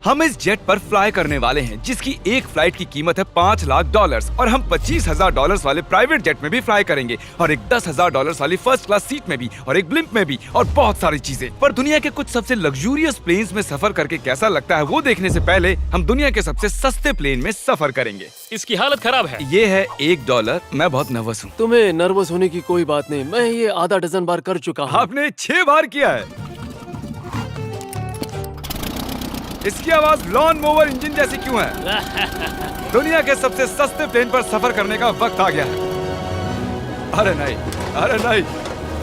हम इस जेट पर फ्लाई करने वाले हैं जिसकी एक फ्लाइट की कीमत है $5 लाख और हम $25,000 वाले प्राइवेट जेट में भी फ्लाई करेंगे और एक $10,000 वाली फर्स्ट क्लास सीट में भी और एक ब्लिम्प में भी और बहुत सारी चीजें। पर दुनिया के कुछ सबसे लग्जूरियस प्लेन्स में सफर करके कैसा लगता है वो देखने से पहले हम दुनिया के सबसे सस्ते प्लेन में सफर करेंगे। इसकी हालत खराब है। ये है $1। मैं बहुत नर्वस हूँ। तुम्हें नर्वस होने की कोई बात नहीं, मैं ये आधा डजन बार कर चुका हूँ। आपने 6 बार किया है। इसकी आवाज लॉन मोवर इंजन जैसी क्यों है? दुनिया के सबसे सस्ते प्लेन पर सफर करने का वक्त आ गया है। अरे नहीं, अरे नहीं,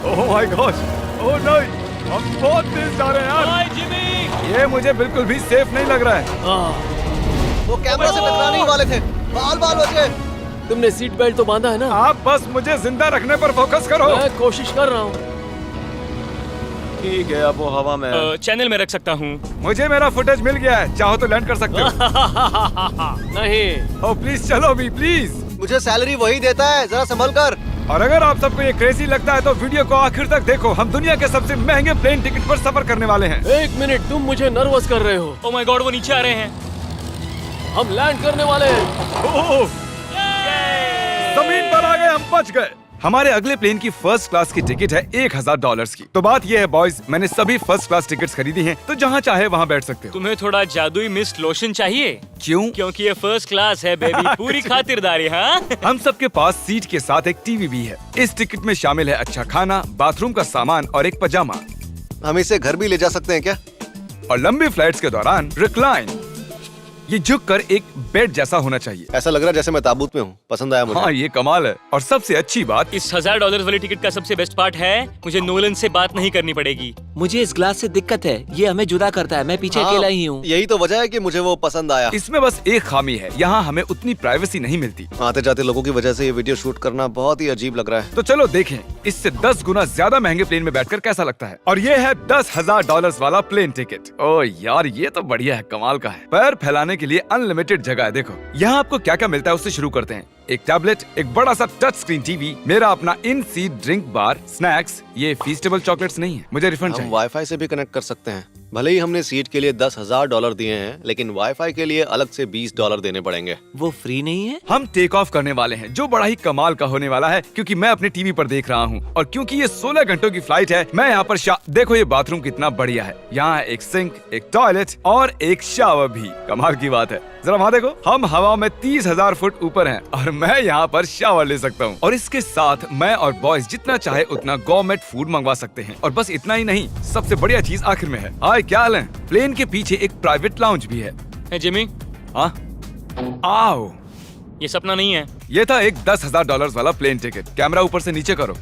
ओह माय गॉड, ओह नहीं, हम बहुत तेज जा रहे हैं यार। हाय जिमी, ये मुझे बिल्कुल भी सेफ नहीं लग रहा है। वो कैमरा से टकराने ही वाले थे, बाल बच गए। तुमने सीट बेल्ट तो बांधा है ना? आप बस मुझे जिंदा रखने पर फोकस करो। मैं कोशिश कर रहा हूँ। ठीक है, अब वो हवा में है। चैनल में रख सकता हूँ। मुझे मेरा फुटेज मिल गया है, चाहो तो लैंड कर सकते हो। नहीं। ओह प्लीज चलो भी प्लीज। मुझे सैलरी वही देता है, जरा संभल कर। और अगर आप सबको ये क्रेजी लगता है तो वीडियो को आखिर तक देखो। हम दुनिया के सबसे महंगे प्लेन टिकट पर सफर करने वाले हैं। एक मिनट, तुम मुझे नर्वस कर रहे हो। ओह माय गॉड, वो नीचे आ रहे हैं। हम लैंड करने वाले हैं। ओह, जमीन पर आ गए, हम बच गए। हमारे अगले प्लेन की फर्स्ट क्लास की टिकट है $1,000 की। तो बात ये है बॉयज, मैंने सभी फर्स्ट क्लास टिकट्स खरीदी हैं, तो जहाँ चाहे वहाँ बैठ सकते हो। तुम्हें थोड़ा जादुई मिस्ट लोशन चाहिए? क्यों? क्योंकि ये फर्स्ट क्लास है बेबी, पूरी खातिरदारी। हाँ, हम सबके पास सीट के साथ एक टीवी भी है। इस टिकट में शामिल है अच्छा खाना, बाथरूम का सामान और एक पजामा। हम इसे घर भी ले जा सकते हैं क्या? और लंबी फ्लाइट्स के दौरान रिक्लाइन, ये झुक कर एक बेड जैसा होना चाहिए। ऐसा लग रहा है जैसे मैं ताबूत में हूँ। पसंद आया मुझे। हाँ ये कमाल है। और सबसे अच्छी बात, इस $1,000 वाली टिकट का सबसे बेस्ट पार्ट है मुझे नोलन से बात नहीं करनी पड़ेगी। मुझे इस ग्लास से दिक्कत है, ये हमें जुदा करता है। मैं पीछे अकेला ही हूँ। यही तो वजह है कि मुझे वो पसंद आया। इसमें बस एक खामी है, यहाँ हमें उतनी प्राइवेसी नहीं मिलती। आते जाते लोगों की वजह से ये वीडियो शूट करना बहुत ही अजीब लग रहा है। तो चलो देखें इससे 10 गुना ज्यादा महंगे प्लेन में बैठकर कैसा लगता है। और ये है $10,000 वाला प्लेन टिकट। ओ यार ये तो बढ़िया है, कमाल का है। पैर फैलाने के लिए अनलिमिटेड जगह है। देखो यहाँ आपको क्या क्या मिलता है उससे शुरू करते हैं। एक टैबलेट, एक बड़ा सा टच स्क्रीन टीवी, मेरा अपना इन सीट ड्रिंक बार, स्नैक्स। ये फीस्टेबल चॉकलेट्स नहीं है, मुझे रिफंड हम चाहिए। वाईफाई से भी कनेक्ट कर सकते हैं। भले ही हमने सीट के लिए $10,000 दिए हैं, लेकिन वाईफाई के लिए अलग से $20 देने पड़ेंगे। वो फ्री नहीं है? हम टेक ऑफ करने वाले हैं, जो बड़ा ही कमाल का होने वाला है क्योंकि मैं अपने टीवी पर देख रहा हूँ। और क्योंकि ये 16 घंटों की फ्लाइट है, मैं यहाँ पर देखो ये बाथरूम कितना बढ़िया है। यहाँ है एक सिंक, एक टॉयलेट और एक शावर भी। कमाल की बात है, जरा वहाँ देखो, हम हवा में 30,000 फुट ऊपर हैं और मैं यहाँ पर शावर ले सकता हूँ। और इसके साथ मैं और बॉयज जितना चाहे उतना गवर्नमेंट फूड मंगवा सकते हैं। और बस इतना ही नहीं, सबसे बढ़िया चीज आखिर में है। हाय क्या हाल है? प्लेन के पीछे एक प्राइवेट लाउंज भी है। है जिमी, हाँ आओ, ये सपना नहीं है। ये था एक $10,000 वाला प्लेन टिकट। कैमरा ऊपर से नीचे करो।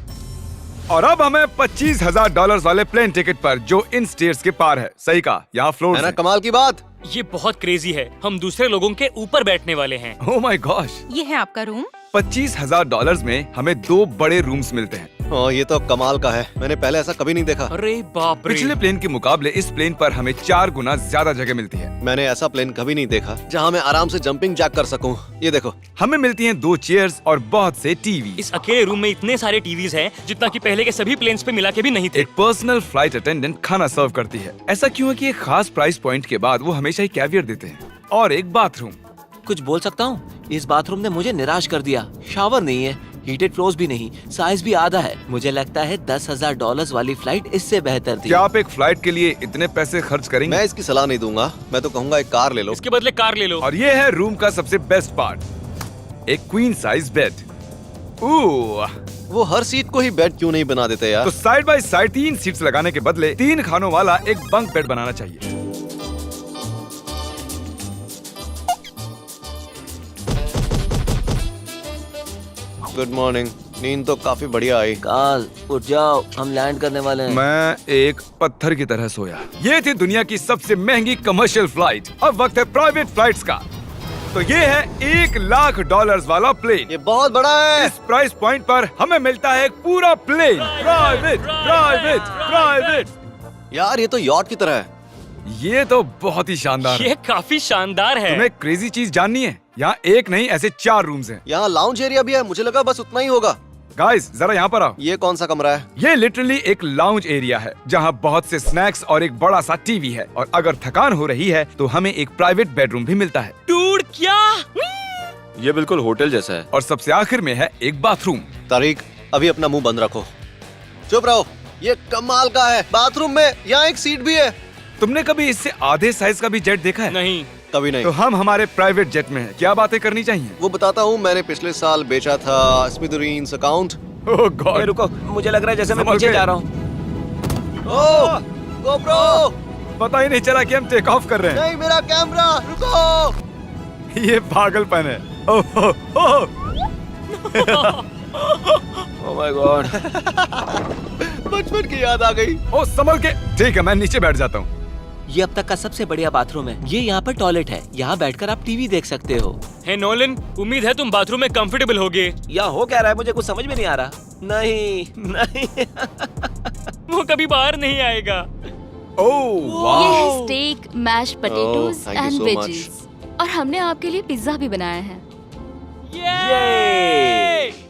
और अब हमें $25,000 वाले प्लेन टिकट पर, जो इन स्टेयर्स के पार है। सही कहा, यहाँ फ्लोर है ना कमाल की बात। ये बहुत क्रेजी है, हम दूसरे लोगों के ऊपर बैठने वाले हैं। ओह माय गॉश, ये है आपका रूम। $25,000 में हमें 2 बड़े रूम्स मिलते हैं। ये तो कमाल का है, मैंने पहले ऐसा कभी नहीं देखा। अरे बाप रे, पिछले प्लेन के मुकाबले इस प्लेन पर हमें 4 गुना ज्यादा जगह मिलती है। मैंने ऐसा प्लेन कभी नहीं देखा जहाँ मैं आराम से जंपिंग जैक कर सकूं। ये देखो, हमें मिलती हैं 2 चेयर्स और बहुत से टीवी। इस अकेले रूम में इतने सारे टीवीज हैं जितना कि पहले के सभी प्लेन्स पे मिला के भी नहीं थे। एक पर्सनल फ्लाइट अटेंडेंट खाना सर्व करती है। ऐसा क्यों है कि एक खास प्राइस पॉइंट के बाद वो हमेशा ही कैवियर देते हैं। और एक बाथरूम। कुछ बोल सकता हूँ? इस बाथरूम ने मुझे निराश कर दिया। शावर नहीं है, हीटेड फ्लोर्स भी नहीं, साइज भी आधा है। मुझे लगता है $10,000 वाली फ्लाइट इससे बेहतर थी। क्या आप एक फ्लाइट के लिए इतने पैसे खर्च करेंगे? मैं इसकी सलाह नहीं दूंगा। मैं तो कहूँगा एक कार ले लो। इसके बदले कार ले लो। और ये है रूम का सबसे बेस्ट पार्ट, एक क्वीन साइज बेड। वो हर सीट को ही बेड क्यों नहीं बना देते यार? तो साइड बाय साइड 3 सीट्स लगाने के बदले 3 खानों वाला एक बंक बेड बनाना चाहिए। Good morning. नींद तो काफी बढ़िया आई। काल उठ जाओ, हम लैंड करने वाले हैं। मैं एक पत्थर की तरह सोया। ये थी दुनिया की सबसे महंगी कमर्शियल फ्लाइट। अब वक्त है प्राइवेट फ्लाइट्स का। तो ये है $1,00,000 वाला प्लेन। ये बहुत बड़ा है। इस प्राइस पॉइंट पर हमें मिलता है एक पूरा प्लेन। Private private private. यार ये तो यॉट की तरह है। ये तो बहुत ही शानदार है। ये काफी शानदार है। तुम्हें क्रेजी चीज जाननी है? यहाँ एक नहीं ऐसे 4 रूम्स हैं। यहाँ लाउंज एरिया भी है, मुझे लगा बस उतना ही होगा। गाइस जरा यहाँ पर आओ। ये कौन सा कमरा है? ये लिटरली एक लाउंज एरिया है जहाँ बहुत से स्नैक्स और एक बड़ा सा टीवी है, और अगर थकान हो रही है तो हमें एक प्राइवेट बेडरूम भी मिलता है। डूड क्या? ये बिल्कुल होटल जैसा है। और सबसे आखिर में है एक बाथरूम। तारिक, अभी अपना मुंह बंद रखो। चुप रहो। ये कमाल का है। बाथरूम में यहाँ एक सीट भी है। तुमने कभी इससे आधे साइज का भी जेट देखा है? नहीं। कभी नहीं। तो हम हमारे प्राइवेट जेट में हैं। क्या बातें करनी चाहिए? वो बताता हूँ, मैंने पिछले साल बेचा था स्मिथेरियंस अकाउंट। ओह ए, गॉड, रुको, मुझे लग रहा है जैसे मैं संभल पीछे के। जा रहा हूँ। ओह गोप्रो, पता ही नहीं चला कि हम टेक ऑफ कर रहे हैं। नहीं मेरा कैमरा, रुको। ये पागलपन है। Oh oh, oh. Oh my god. बचपन की याद आ गई। ओह संभल के। ठीक है, मैं नीचे बैठ जाता हूँ। ये अब तक का सबसे बढ़िया बाथरूम है। ये यहाँ पर टॉयलेट है। यहाँ बैठकर आप टीवी देख सकते हो। हे नोलन, उम्मीद है तुम बाथरूम में कंफर्टेबल होगे। या हो क्या रहा है, मुझे कुछ समझ में नहीं आ रहा। नहीं नहीं। वो कभी बाहर नहीं आएगा। ओह ये वाह, है steak, mash potatoes thank you and so veggies. और हमने आपके लिए पिज्जा भी बनाया है। ये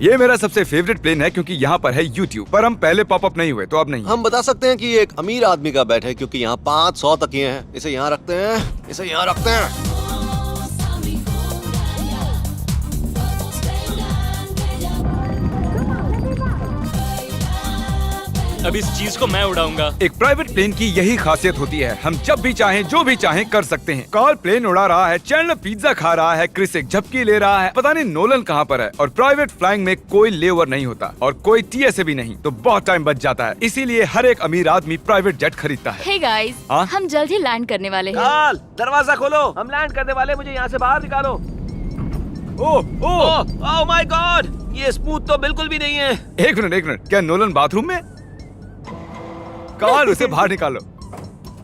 ये मेरा सबसे फेवरेट प्लेन है क्योंकि यहाँ पर है YouTube। पर हम पहले पॉपअप नहीं हुए तो अब नहीं। हम बता सकते हैं कि ये एक अमीर आदमी का बेड है क्योंकि यहाँ 500 तकिए हैं। इसे यहाँ रखते हैं, इसे यहाँ रखते हैं। अब इस चीज को मैं उड़ाऊंगा। एक प्राइवेट प्लेन की यही खासियत होती है, हम जब भी चाहें जो भी चाहें कर सकते हैं। कार्ल प्लेन उड़ा रहा है, चैंडलर पिज्जा खा रहा है, क्रिस एक झपकी ले रहा है, पता नहीं नोलन कहाँ पर है। और प्राइवेट फ्लाइंग में कोई लेओवर नहीं होता और कोई TSA भी नहीं, तो बहुत टाइम बच जाता है। इसीलिए हर एक अमीर आदमी प्राइवेट जेट खरीदता है। हे गाइस, हाँ? हम जल्द ही लैंड करने वाले हैं। काल, दरवाजा खोलो, हम लैंड करने वाले। मुझे यहाँ से बाहर निकालो। ओह ओह, ओह माय गॉड, ये स्मूथ तो बिल्कुल भी नहीं है। एक मिनट, क्या नोलन बाथरूम में? कार्ल उसे बाहर निकालो।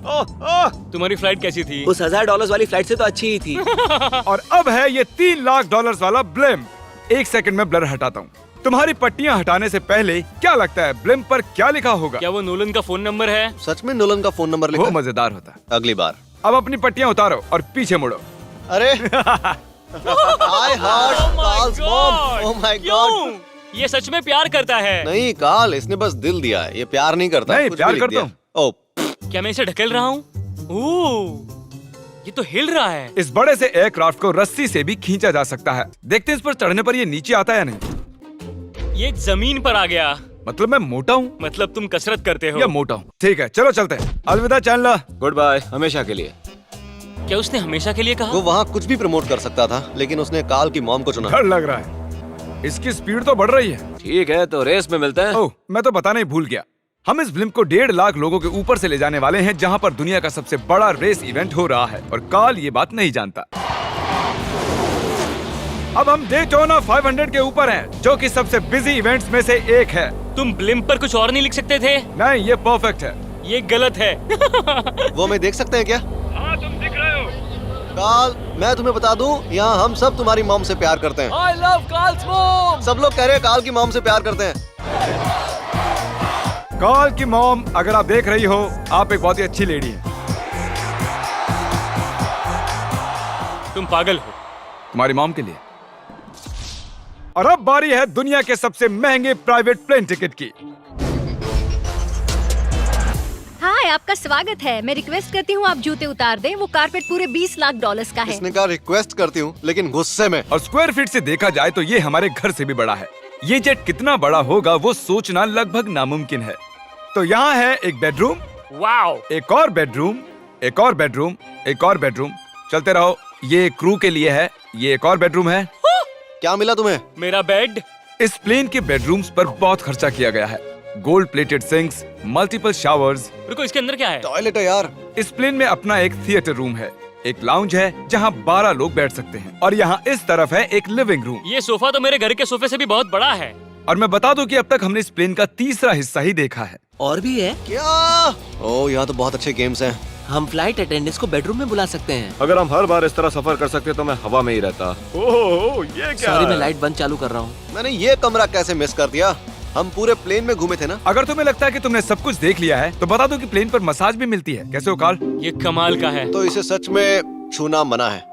ओह ओह, तुम्हारी फ्लाइट कैसी थी? उस $1000 वाली फ्लाइट से तो अच्छी ही थी। और अब है ये $3 लाख वाला ब्लिम। एक सेकंड में ब्लर हटाता हूँ। तुम्हारी पट्टियाँ हटाने से पहले क्या लगता है ब्लिम पर क्या लिखा होगा? क्या वो नोलन का फोन नंबर है? सच में नोलन का फोन नंबर लिखा वो है? मजेदार होता। अगली बार। अब अपनी पट्टियाँ उतारो और पीछे मुड़ो। अरे I heart Carl's mom. Oh my god. क्यों? ये सच में प्यार करता है। नहीं कार्ल, इसने बस दिल दिया है, ये प्यार नहीं करता। नहीं, कुछ प्यार भी लिख करता दिया। ओह, क्या मैं इसे ढकेल रहा हूँ? ओह, ये तो हिल रहा है। इस बड़े से एयरक्राफ्ट को रस्सी से भी खींचा जा सकता है। देखते हैं इस पर चढ़ने पर ये नीचे आता है या नहीं। ये जमीन पर आ गया। मतलब मैं मोटा हूँ मतलब तुम कसरत करते हो। या मोटा हूँ? ठीक है, चलो चलते हैं। अलविदा चैंडलर। गुड बाय, हमेशा के लिए। क्या उसने हमेशा के लिए कहा? वो वहाँ कुछ भी प्रमोट कर सकता था, लेकिन उसने कार्ल की मॉम को चुना। डर लग रहा है, इसकी स्पीड तो बढ़ रही है। ठीक है, तो रेस में मिलते हैं। ओह, मैं तो बताना ही भूल गया। हम इस फिल्म को 1.5 लाख लोगों के ऊपर से ले जाने वाले हैं, जहां पर दुनिया का सबसे बड़ा रेस इवेंट हो रहा है, और कार्ल ये बात नहीं जानता। अब हम डेटोना 500 के ऊपर हैं, जो कि सबसे बिजी इवेंट्स में से एक है। तुम ब्लिम्प पर कुछ और नहीं लिख सकते थे? नहीं, ये परफेक्ट है। ये गलत है। वो हमें देख सकते हैं क्या? हाँ, तुम दिख रहे हो। कार्ल, मैं तुम्हें बता दूं, यहाँ हम सब तुम्हारी मॉम से प्यार करते हैं। I love Carl's mom. सब लोग कह रहे हैं कार्ल की मॉम से प्यार करते हैं। कार्ल की मॉम, अगर आप देख रही हो, आप एक बहुत ही अच्छी लेडी हैं। तुम पागल हो। तुम्हारी मॉम के लिए। और अब बारी है दुनिया के सबसे महंगे प्राइवेट प्लेन टिकट की। हाय, आपका स्वागत है। मैं रिक्वेस्ट करती हूँ आप जूते उतार दें। वो कारपेट पूरे $20 लाख का है। इसने कहा रिक्वेस्ट करती हूँ, लेकिन गुस्से में। और स्क्वायर फीट से देखा जाए तो ये हमारे घर से भी बड़ा है। ये जेट कितना बड़ा होगा वो सोचना लगभग नामुमकिन है। तो यहाँ है एक बेडरूम, वाओ, एक और बेडरूम, एक और बेडरूम, एक और बेडरूम। चलते रहो। ये क्रू के लिए है, ये एक और बेडरूम है। क्या मिला तुम्हें? मेरा बेड। इस प्लेन के बेडरूम्स पर बहुत खर्चा किया गया है। Gold plated sinks, multiple showers. रुको, इसके अंदर क्या है? टॉयलेट है यार। इस प्लेन में अपना एक थिएटर रूम है, एक लाउंज है जहाँ 12 लोग बैठ सकते हैं, और यहाँ इस तरफ है एक लिविंग रूम। ये सोफा तो मेरे घर के सोफे से भी बहुत बड़ा है। और मैं बता दूं कि अब तक हमने इस प्लेन का तीसरा हिस्सा ही देखा है। और भी है। क्या? ओह, यहाँ तो बहुत अच्छे गेम्स हैं। हम फ्लाइट अटेंडेंट्स को बेडरूम में बुला सकते हैं। अगर हम हर बार इस तरह सफर कर सकते तो मैं हवा में ही रहता। ओह, ये क्या? सॉरी, मैं लाइट बंद चालू कर रहा हूँ। मैंने ये कमरा कैसे मिस कर दिया? हम पूरे प्लेन में घूमे थे ना। अगर तुम्हें लगता है कि तुमने सब कुछ देख लिया है तो बता दो कि प्लेन पर मसाज भी मिलती है। कैसे हो कार्ल? ये कमाल का है। तो इसे सच में छूना मना है।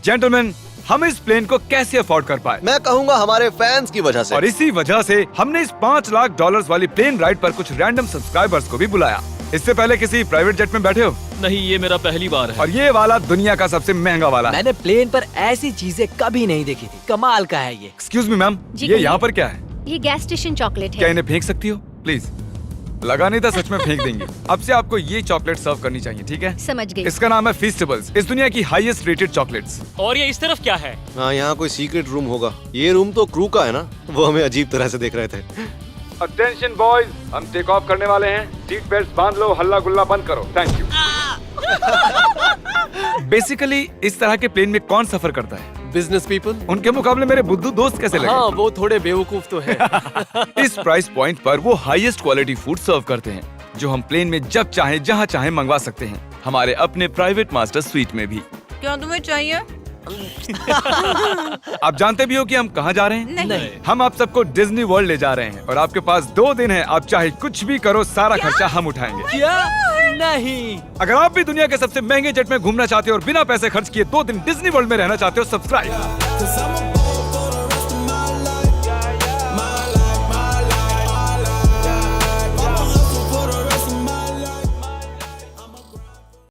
जेंटलमैन, हम इस प्लेन को कैसे अफोर्ड कर पाए। मैं कहूँगा हमारे फैंस की वजह से। और इसी वजह से हमने इस $5 लाख वाली प्लेन राइड पर कुछ रैंडम सब्सक्राइबर्स को भी बुलाया। इससे पहले किसी प्राइवेट जेट में बैठे हो? नहीं, ये मेरा पहली बार है। और ये वाला दुनिया का सबसे महंगा वाला है। मैंने प्लेन पर ऐसी चीजें कभी नहीं देखी थी। कमाल का है ये। एक्सक्यूज मी मैम, जी ये कहिए। यहाँ पर क्या है? ये गैस स्टेशन चॉकलेट क्या है। इन्हें फेंक सकती हो प्लीज? लगा नहीं था, सच में फेंक देंगे। अब से आपको ये चॉकलेट सर्व करनी चाहिए, ठीक है? समझ गई। इसका नाम है फीस्टेबल्स, इस दुनिया की हाईएस्ट रेटेड चॉकलेट्स। और ये इस तरफ क्या है? हाँ, यहाँ कोई सीक्रेट रूम होगा। ये रूम तो क्रू का है ना, वो हमें अजीब तरह से देख रहे थे। अटेंशन बॉयज, हम टेक ऑफ करने वाले हैं। सीट बेल्ट बांध लो, हल्ला गुल्ला बंद करो। Thank you. बेसिकली इस तरह के प्लेन में कौन सफर करता है? Business people. उनके मुकाबले मेरे बुद्धू दोस्त कैसे लगे? हाँ, वो थोड़े बेवकूफ तो है। इस प्राइस पॉइंट पर वो हाईएस्ट क्वालिटी फूड सर्व करते हैं, जो हम प्लेन में जब चाहे जहाँ चाहे मंगवा सकते हैं, हमारे अपने प्राइवेट मास्टर स्वीट में भी। क्या तुम्हें चाहिए? आप जानते भी हो कि हम कहाँ जा रहे हैं? नहीं। हम आप सबको डिज्नी वर्ल्ड ले जा रहे हैं और आपके पास 2 दिन है। आप चाहे कुछ भी करो, सारा खर्चा हम उठाएंगे। क्या? नहीं। अगर आप भी दुनिया के सबसे महंगे जेट में घूमना चाहते हो और बिना पैसे खर्च किए 2 दिन डिज्नी वर्ल्ड में रहना चाहते हो, सब्सक्राइब।